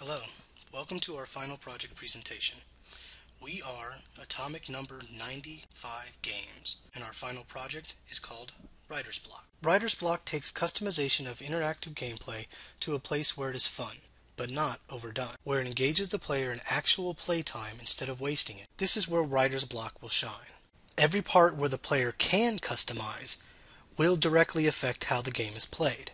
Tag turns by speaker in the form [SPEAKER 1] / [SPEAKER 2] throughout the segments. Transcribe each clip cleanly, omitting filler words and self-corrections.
[SPEAKER 1] Hello, welcome to our final project presentation. We are Atomic Number 95 Games, and our final project is called Writer's Block. Writer's Block takes customization of interactive gameplay to a place where it is fun, but not overdone, where it engages the player in actual playtime instead of wasting it. This is where Writer's Block will shine. Every part where the player can customize will directly affect how the game is played.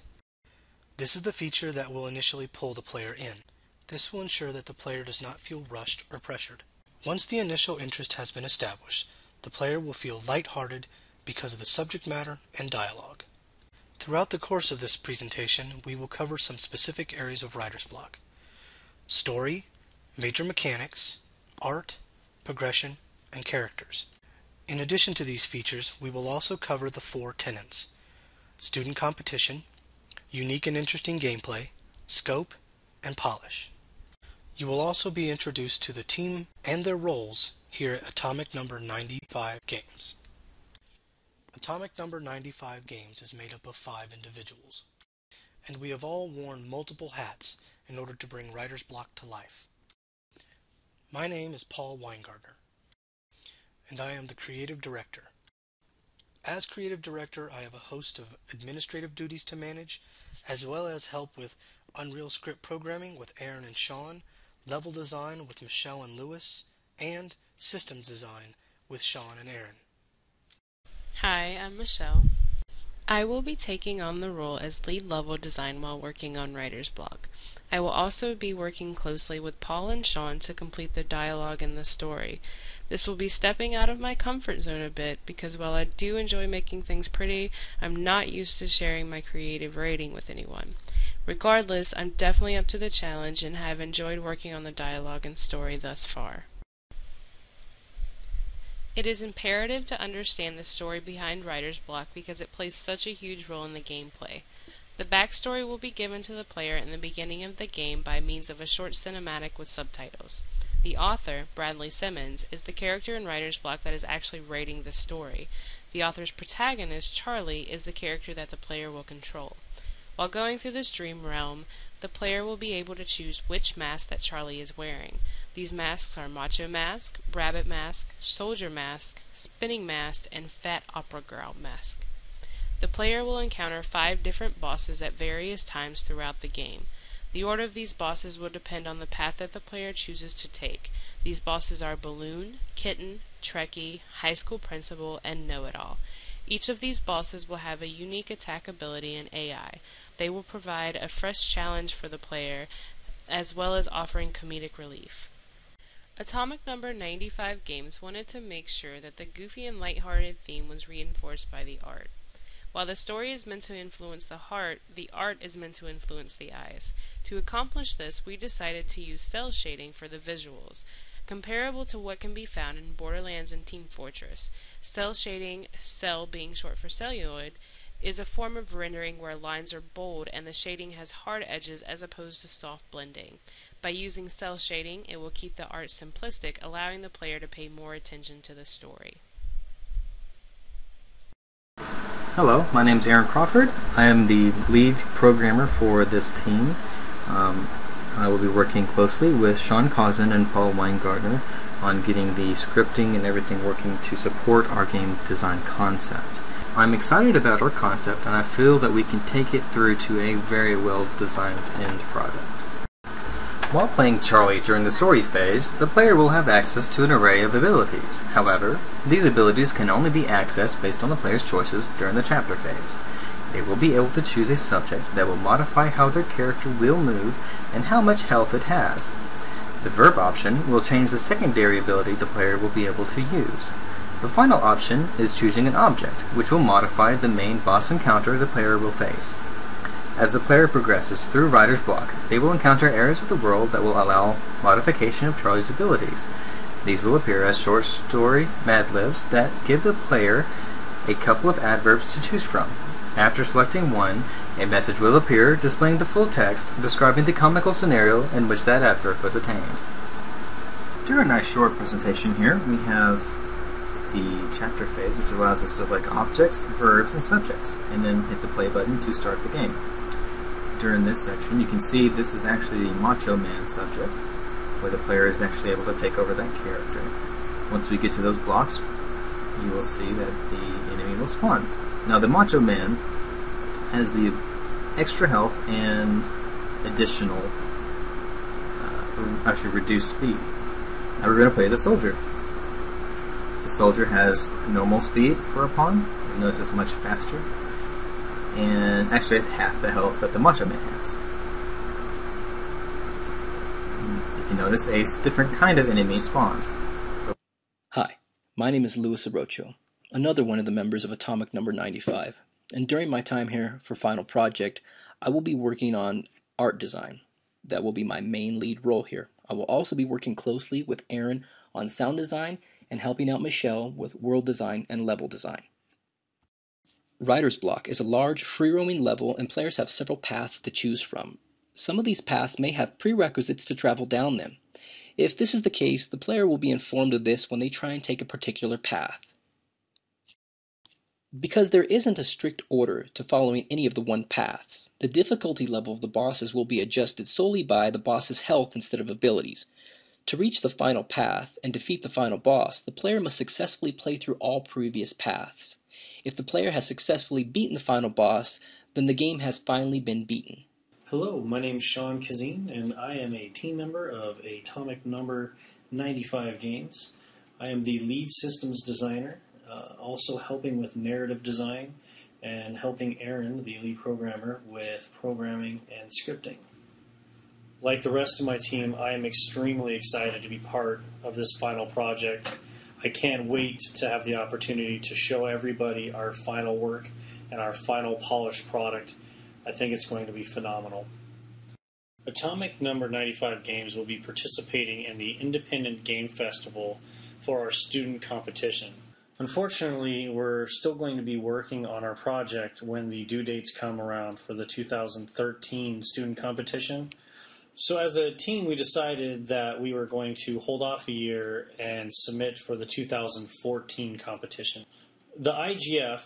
[SPEAKER 1] This is the feature that will initially pull the player in. This will ensure that the player does not feel rushed or pressured. Once the initial interest has been established, the player will feel lighthearted because of the subject matter and dialogue. Throughout the course of this presentation, we will cover some specific areas of Writer's Block: story, major mechanics, art, progression, and characters. In addition to these features, we will also cover the 4 tenets: student competition, unique and interesting gameplay, scope, and polish. You will also be introduced to the team and their roles here at Atomic Number 95 Games. Atomic Number 95 Games is made up of 5 individuals, and we have all worn multiple hats in order to bring Writer's Block to life. My name is Paul Winegardner, and I am the creative director. As creative director, I have a host of administrative duties to manage, as well as help with Unreal script programming with Aaron and Shaun, level design with Michelle and Lewis, and systems design with Shaun and Aaron.
[SPEAKER 2] Hi, I'm Michelle. I will be taking on the role as lead level design while working on Writer's Block. I will also be working closely with Paul and Shaun to complete the dialogue and the story. This will be stepping out of my comfort zone a bit because while I do enjoy making things pretty, I'm not used to sharing my creative writing with anyone. Regardless, I'm definitely up to the challenge and have enjoyed working on the dialogue and story thus far. It is imperative to understand the story behind Writer's Block because it plays such a huge role in the gameplay. The backstory will be given to the player in the beginning of the game by means of a short cinematic with subtitles. The author, Bradley Simmons, is the character in Writer's Block that is actually writing the story. The author's protagonist, Charlie, is the character that the player will control. While going through this dream realm, the player will be able to choose which mask that Charlie is wearing. These masks are Macho Mask, Rabbit Mask, Soldier Mask, Spinning Mask, and Fat Opera Girl Mask. The player will encounter 5 different bosses at various times throughout the game. The order of these bosses will depend on the path that the player chooses to take. These bosses are Balloon, Kitten, Trekkie, High School Principal, and Know-It-All. Each of these bosses will have a unique attack ability and AI. They will provide a fresh challenge for the player, as well as offering comedic relief. Atomic Number 95 Games wanted to make sure that the goofy and lighthearted theme was reinforced by the art. While the story is meant to influence the heart, the art is meant to influence the eyes. To accomplish this, we decided to use cel shading for the visuals. Comparable to what can be found in Borderlands and Team Fortress, cel shading, cel being short for celluloid, is a form of rendering where lines are bold and the shading has hard edges as opposed to soft blending. By using cel shading, it will keep the art simplistic, allowing the player to pay more attention to the story.
[SPEAKER 3] Hello, my name is Aaron Crawford. I am the lead programmer for this team. I will be working closely with Shaun Cazin and Paul Winegardner on getting the scripting and everything working to support our game design concept. I'm excited about our concept and I feel that we can take it through to a very well designed end product. While playing Charlie during the story phase, the player will have access to an array of abilities. However, these abilities can only be accessed based on the player's choices during the chapter phase. They will be able to choose a subject that will modify how their character will move and how much health it has. The verb option will change the secondary ability the player will be able to use. The final option is choosing an object, which will modify the main boss encounter the player will face. As the player progresses through Writer's Block, they will encounter areas of the world that will allow modification of Charlie's abilities. These will appear as short story mad-libs that give the player a couple of adverbs to choose from. After selecting one, a message will appear displaying the full text describing the comical scenario in which that adverb was attained. During our short presentation here, we have the chapter phase, which allows us to select objects, verbs, and subjects, and then hit the play button to start the game. character in this section. You can see this is actually the Macho Man subject, where the player is actually able to take over that character. Once we get to those blocks, you will see that the enemy will spawn. Now the Macho Man has the extra health and additional, actually reduced speed. Now we're going to play the soldier. The soldier has normal speed for a pawn. You notice it's much faster. And actually it's half the health that the Macho Man has. If you notice, a different kind of enemy spawned.
[SPEAKER 4] Hi, my name is Arocho, another one of the members of Atomic Number 95, and during my time here for Final Project, I will be working on art design. That will be my main lead role here. I will also be working closely with Aaron on sound design and helping out Michelle with world design and level design. Writer's Block is a large, free-roaming level, and players have several paths to choose from. Some of these paths may have prerequisites to travel down them. If this is the case, the player will be informed of this when they try and take a particular path. Because there isn't a strict order to following any of the one paths, the difficulty level of the bosses will be adjusted solely by the boss's health instead of abilities. To reach the final path and defeat the final boss, the player must successfully play through all previous paths. If the player has successfully beaten the final boss, then the game has finally been beaten.
[SPEAKER 5] Hello, my name is Shaun, Cazin, and I am a team member of Atomic Number 95 Games. I am the lead systems designer, also helping with narrative design, and helping Aaron, the lead programmer, with programming and scripting. Like the rest of my team, I am extremely excited to be part of this final project. I can't wait to have the opportunity to show everybody our final work and our final polished product. I think it's going to be phenomenal. Atomic Number 95 Games will be participating in the Independent Game Festival for our student competition. Unfortunately, we're still going to be working on our project when the due dates come around for the 2013 student competition. So as a team, we decided that we were going to hold off a year and submit for the 2014 competition. The IGF,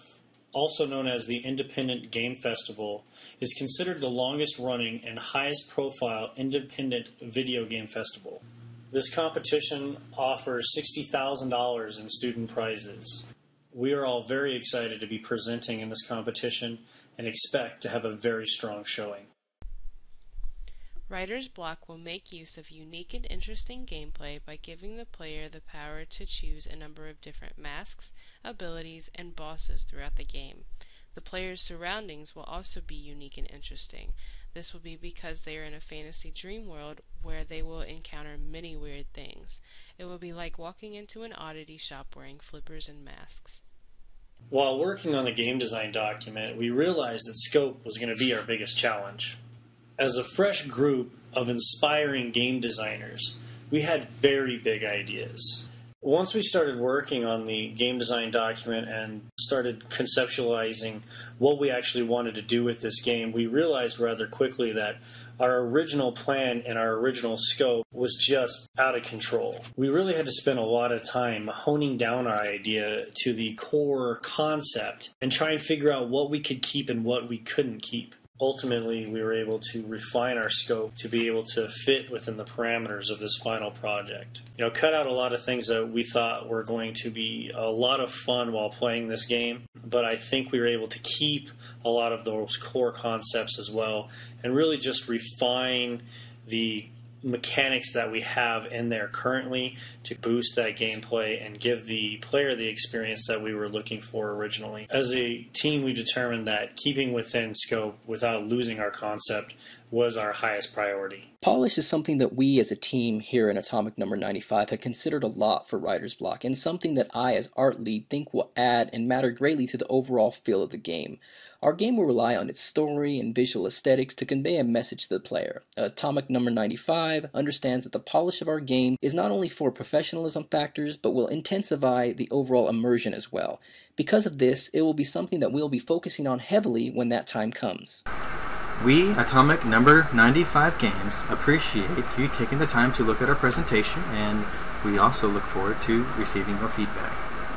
[SPEAKER 5] also known as the Independent Game Festival, is considered the longest running and highest profile independent video game festival. This competition offers $60,000 in student prizes. We are all very excited to be presenting in this competition and expect to have a very strong showing.
[SPEAKER 2] Writer's Block will make use of unique and interesting gameplay by giving the player the power to choose a number of different masks, abilities, and bosses throughout the game. The player's surroundings will also be unique and interesting. This will be because they are in a fantasy dream world where they will encounter many weird things. It will be like walking into an oddity shop wearing flippers and masks.
[SPEAKER 5] While working on the game design document, we realized that scope was going to be our biggest challenge. As a fresh group of inspiring game designers, we had very big ideas. Once we started working on the game design document and started conceptualizing what we actually wanted to do with this game, we realized rather quickly that our original plan and our original scope was just out of control. We really had to spend a lot of time honing down our idea to the core concept and try and figure out what we could keep and what we couldn't keep. Ultimately, we were able to refine our scope to be able to fit within the parameters of this final project. Cut out a lot of things that we thought were going to be a lot of fun while playing this game, but I think we were able to keep a lot of those core concepts as well and really just refine the mechanics that we have in there currently to boost that gameplay and give the player the experience that we were looking for originally. As a team, we determined that keeping within scope without losing our concept was our highest priority.
[SPEAKER 4] Polish is something that we as a team here in Atomic Number 95 had considered a lot for Writer's Block, and something that I as art lead think will add and matter greatly to the overall feel of the game. Our game will rely on its story and visual aesthetics to convey a message to the player. Atomic Number 95 understands that the polish of our game is not only for professionalism factors, but will intensify the overall immersion as well. Because of this, it will be something that we'll be focusing on heavily when that time comes.
[SPEAKER 3] We, Atomic Number 95 Games, appreciate you taking the time to look at our presentation, and we also look forward to receiving your feedback.